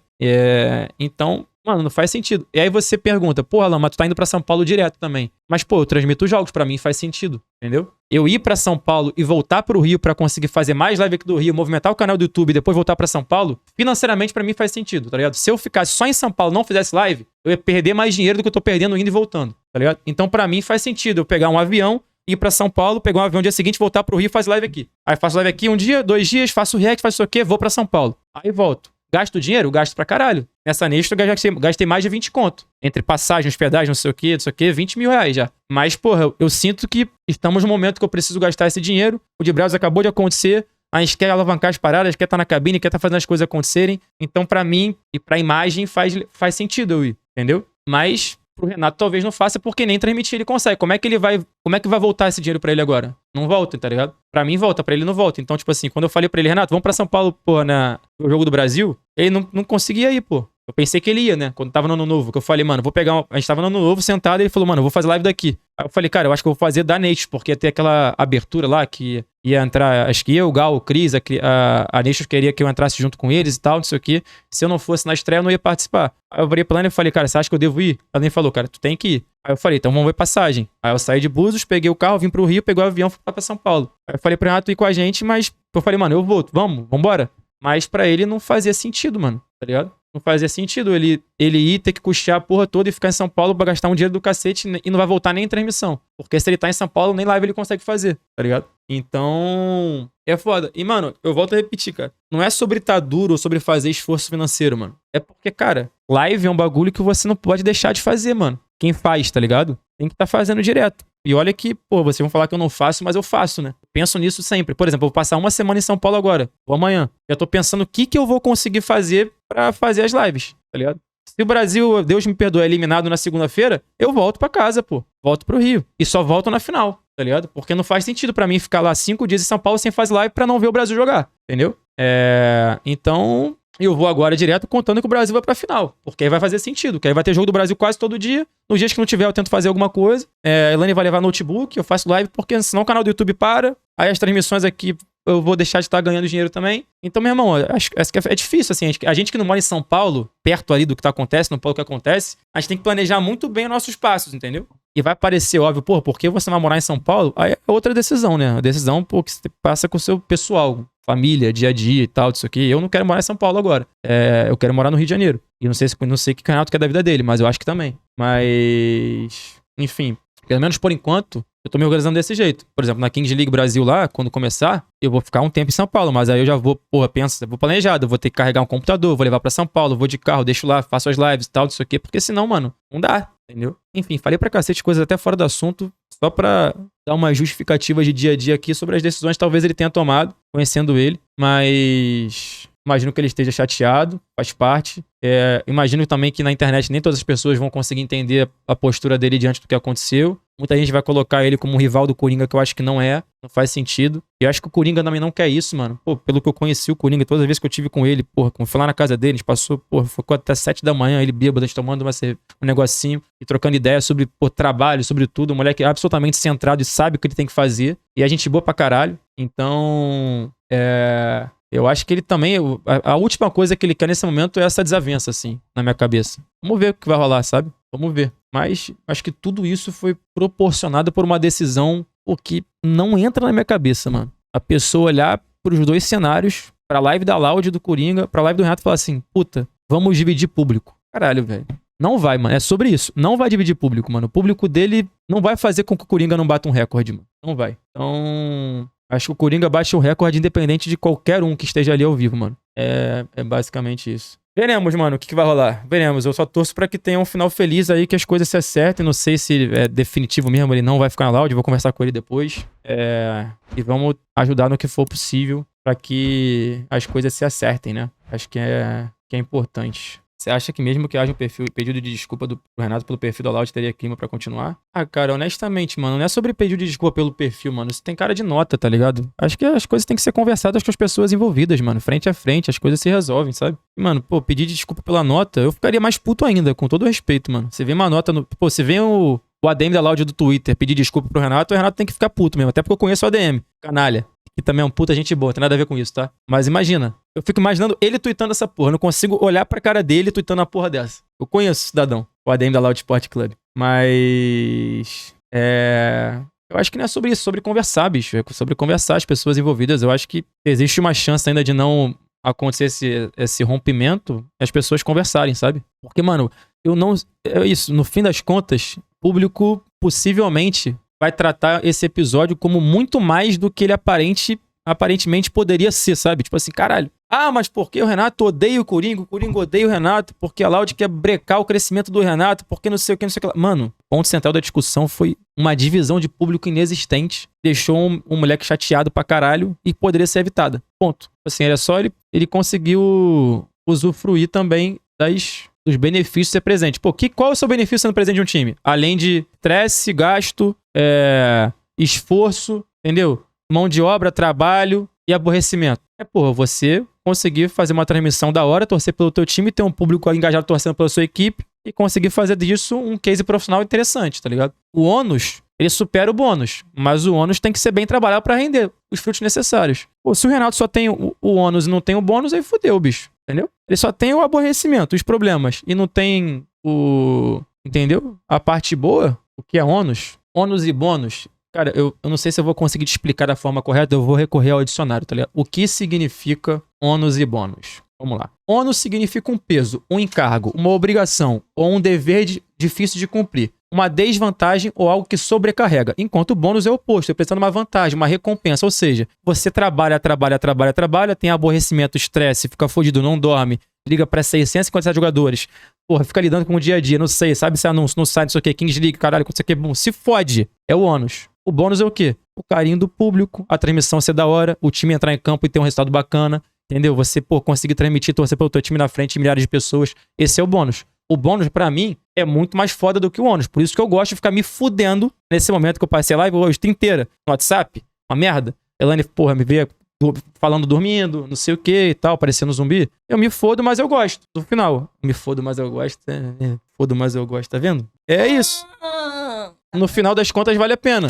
Então, mano, não faz sentido. E aí você pergunta, pô, Alan, mas tu tá indo pra São Paulo direto também. Mas, pô, eu transmito jogos, pra mim faz sentido, entendeu? Eu ir pra São Paulo e voltar pro Rio pra conseguir fazer mais live aqui do Rio, movimentar o canal do YouTube e depois voltar pra São Paulo, financeiramente pra mim faz sentido, tá ligado? Se eu ficasse só em São Paulo e não fizesse live, eu ia perder mais dinheiro do que eu tô perdendo indo e voltando, tá ligado? Então, pra mim faz sentido eu pegar um avião, ir pra São Paulo, pegar um avião no dia seguinte, voltar pro Rio e fazer live aqui. Aí faço live aqui um dia, 2 dias, faço react, faço isso aqui, vou pra São Paulo. Aí volto. Gasto dinheiro? Gasto pra caralho. Nessa Nexo eu gastei mais de 20 conto. Entre passagem, hospedagem, não sei o quê, 20 mil reais já. Mas, porra, eu sinto que estamos no momento que eu preciso gastar esse dinheiro. O de Browse acabou de acontecer. A gente quer alavancar as paradas, quer estar na cabine, quer estar fazendo as coisas acontecerem. Então, pra mim e pra imagem, faz sentido eu ir, entendeu? Mas pro Renato talvez não faça, porque nem transmitir ele consegue. Como é que vai voltar esse dinheiro pra ele agora? Não volta, tá ligado? Pra mim volta, pra ele não volta. Então, tipo assim, quando eu falei pra ele, Renato, vamos pra São Paulo, pô, no jogo do Brasil, ele não conseguia ir, pô. Eu pensei que ele ia, né? Quando tava no Ano Novo, que eu falei, mano, a gente tava no Ano Novo sentado e ele falou, mano, eu vou fazer live daqui. Aí eu falei, cara, eu acho que eu vou fazer da Nate, porque ia ter aquela abertura lá que ia entrar, acho que eu, o Gal, o Cris, a Nate queria que eu entrasse junto com eles e tal, não sei o quê. Se eu não fosse na estreia, eu não ia participar. Aí eu virei pra ela e falei, cara, você acha que eu devo ir? Ela nem falou, cara, tu tem que ir. Aí eu falei, então vamos ver passagem. Aí eu saí de Búzios, peguei o carro, vim pro Rio, peguei o avião, fui pra São Paulo. Aí eu falei pro Renato ir com a gente, mas eu falei, mano, eu vou, vambora. Mas pra ele não fazia sentido, mano, tá ligado? Não fazia sentido ele ir ter que custear a porra toda e ficar em São Paulo pra gastar um dinheiro do cacete e não vai voltar nem em transmissão. Porque se ele tá em São Paulo, nem live ele consegue fazer, tá ligado? Então, é foda. E, mano, eu volto a repetir, cara. Não é sobre tá duro ou sobre fazer esforço financeiro, mano. É porque, cara, live é um bagulho que você não pode deixar de fazer, mano. Quem faz, tá ligado? Tem que tá fazendo direto. E olha que, pô, vocês vão falar que eu não faço, mas eu faço, né? Penso nisso sempre. Por exemplo, eu vou passar uma semana em São Paulo agora, ou amanhã. Já tô pensando o que eu vou conseguir fazer pra fazer as lives, tá ligado? Se o Brasil, Deus me perdoe, é eliminado na segunda-feira, eu volto pra casa, pô. Volto pro Rio. E só volto na final, tá ligado? Porque não faz sentido pra mim ficar lá 5 dias em São Paulo sem fazer live pra não ver o Brasil jogar, entendeu? Então, eu vou agora direto contando que o Brasil vai pra final. Porque aí vai fazer sentido. Que aí vai ter jogo do Brasil quase todo dia. Nos dias que não tiver, eu tento fazer alguma coisa. A Elane vai levar notebook, eu faço live, porque senão o canal do YouTube para. Aí as transmissões aqui eu vou deixar de estar ganhando dinheiro também. Então, meu irmão, acho que é difícil, assim. A gente que não mora em São Paulo, perto ali do que acontece, no polo que acontece, a gente tem que planejar muito bem os nossos passos, entendeu? E vai parecer óbvio, pô, porque você vai morar em São Paulo? Aí é outra decisão, né? A decisão, pô, que você passa com o seu pessoal, família, dia a dia e tal, disso aqui. Eu não quero morar em São Paulo agora. Eu quero morar no Rio de Janeiro. E não sei que canal tu quer da vida dele, mas eu acho que também. Mas, enfim, pelo menos por enquanto, eu tô me organizando desse jeito. Por exemplo, na Kings League Brasil lá, quando começar, eu vou ficar um tempo em São Paulo, mas aí eu já vou, porra, eu vou planejado, eu vou ter que carregar um computador, vou levar pra São Paulo, vou de carro, deixo lá, faço as lives e tal, disso aqui, porque senão, mano, não dá, entendeu? Enfim, falei pra cacete coisas até fora do assunto, só pra dar umas justificativas de dia a dia aqui sobre as decisões que talvez ele tenha tomado, conhecendo ele, mas imagino que ele esteja chateado, faz parte. Imagino também que na internet nem todas as pessoas vão conseguir entender a postura dele diante do que aconteceu. Muita gente vai colocar ele como um rival do Coringa, que eu acho que não faz sentido. E eu acho que o Coringa também não quer isso, mano. Pô, pelo que eu conheci o Coringa, todas as vezes que eu tive com ele, porra, como fui lá na casa dele, a gente passou, porra, ficou até 7 da manhã, ele bêbado, a gente tomando um negocinho e trocando ideia sobre, pô, trabalho, sobre tudo. Um moleque absolutamente centrado e sabe o que ele tem que fazer. E a gente boa pra caralho. Então, Eu acho que ele também... A última coisa que ele quer nesse momento é essa desavença, assim, na minha cabeça. Vamos ver o que vai rolar, sabe? Vamos ver. Mas acho que tudo isso foi proporcionado por uma decisão que não entra na minha cabeça, mano. A pessoa olhar pros dois cenários, pra live da Loud do Coringa, pra live do Renato e falar assim, puta, vamos dividir público. Caralho, velho. Não vai, mano. É sobre isso. Não vai dividir público, mano. O público dele não vai fazer com que o Coringa não bata um recorde, mano. Não vai. Então, acho que o Coringa bate o recorde independente de qualquer um que esteja ali ao vivo, mano. É basicamente isso. Veremos, mano, o que vai rolar. Veremos. Eu só torço pra que tenha um final feliz aí, que as coisas se acertem. Não sei se é definitivo mesmo, ele não vai ficar na Loud. Vou conversar com ele depois. E vamos ajudar no que for possível pra que as coisas se acertem, né? Acho que é importante. Você acha que mesmo que haja um pedido de desculpa do Renato pelo perfil da Loud, teria clima pra continuar? Ah, cara, honestamente, mano, não é sobre pedido de desculpa pelo perfil, mano. Isso tem cara de nota, tá ligado? Acho que as coisas têm que ser conversadas com as pessoas envolvidas, mano. Frente a frente, as coisas se resolvem, sabe? Mano, pô, pedir desculpa pela nota, eu ficaria mais puto ainda, com todo respeito, mano. Você vê uma nota no... Pô, você vê o ADM da Loud do Twitter pedir desculpa pro Renato, o Renato tem que ficar puto mesmo. Até porque eu conheço o ADM, canalha. Que também é um puta gente boa, tem nada a ver com isso, tá? Mas imagina, eu fico imaginando ele tweetando essa porra, eu não consigo olhar pra cara dele tweetando a porra dessa. Eu conheço o cidadão, o ADM da Loud Sport Club. Mas... eu acho que não é sobre isso, é sobre conversar, bicho. É sobre conversar as pessoas envolvidas. Eu acho que existe uma chance ainda de não acontecer esse rompimento, as pessoas conversarem, sabe? Porque, mano, eu não... É isso, no fim das contas, o público possivelmente vai tratar esse episódio como muito mais do que ele aparentemente poderia ser, sabe? Tipo assim, caralho. Ah, mas por que o Renato odeia o Coringa odeia o Renato, porque a Loud quer brecar o crescimento do Renato, porque não sei o que, não sei o que lá. Mano, o ponto central da discussão foi uma divisão de público inexistente, deixou um moleque chateado pra caralho e poderia ser evitada. Ponto. Assim, era só ele conseguiu usufruir também dos benefícios de ser presente. Pô, qual é o seu benefício sendo presente de um time? Além de estresse, gasto, esforço, entendeu? Mão de obra, trabalho e aborrecimento. Porra, você conseguir fazer uma transmissão da hora, torcer pelo teu time, ter um público engajado torcendo pela sua equipe e conseguir fazer disso um case profissional interessante, tá ligado? O ônus, ele supera o bônus, mas o ônus tem que ser bem trabalhado pra render os frutos necessários. Pô, se o Renato só tem o ônus e não tem o bônus, aí fudeu, bicho. Entendeu? Ele só tem o aborrecimento, os problemas, e não tem entendeu? A parte boa, o que é ônus, ônus e bônus. Cara, eu não sei se eu vou conseguir te explicar da forma correta, eu vou recorrer ao dicionário, tá ligado? O que significa ônus e bônus? Vamos lá. Ônus significa um peso, um encargo, uma obrigação ou um dever difícil de cumprir. Uma desvantagem ou algo que sobrecarrega. Enquanto o bônus é o oposto, representando uma vantagem, uma recompensa. Ou seja, você trabalha, tem aborrecimento, estresse, fica fodido, não dorme, liga pra 657 jogadores. Porra, fica lidando com o dia a dia, não sei, sabe se anúncio, não sai, não sei o que, Kings League, caralho, não sei o que, bom, se fode. É o ônus. O bônus é o quê? O carinho do público, a transmissão ser da hora, o time entrar em campo e ter um resultado bacana, entendeu? Você, conseguir transmitir, torcer pelo teu time na frente, milhares de pessoas. Esse é o bônus. O bônus, pra mim, é muito mais foda do que o ônus. Por isso que eu gosto de ficar me fudendo nesse momento que eu passei a live hoje, o dia inteiro, no WhatsApp, uma merda. Elane, porra, me vê falando dormindo, não sei o que e tal, parecendo zumbi. Eu me fodo, mas eu gosto. No final, me fodo, mas eu gosto. Fodo, mas eu gosto, tá vendo? É isso. No final das contas, vale a pena.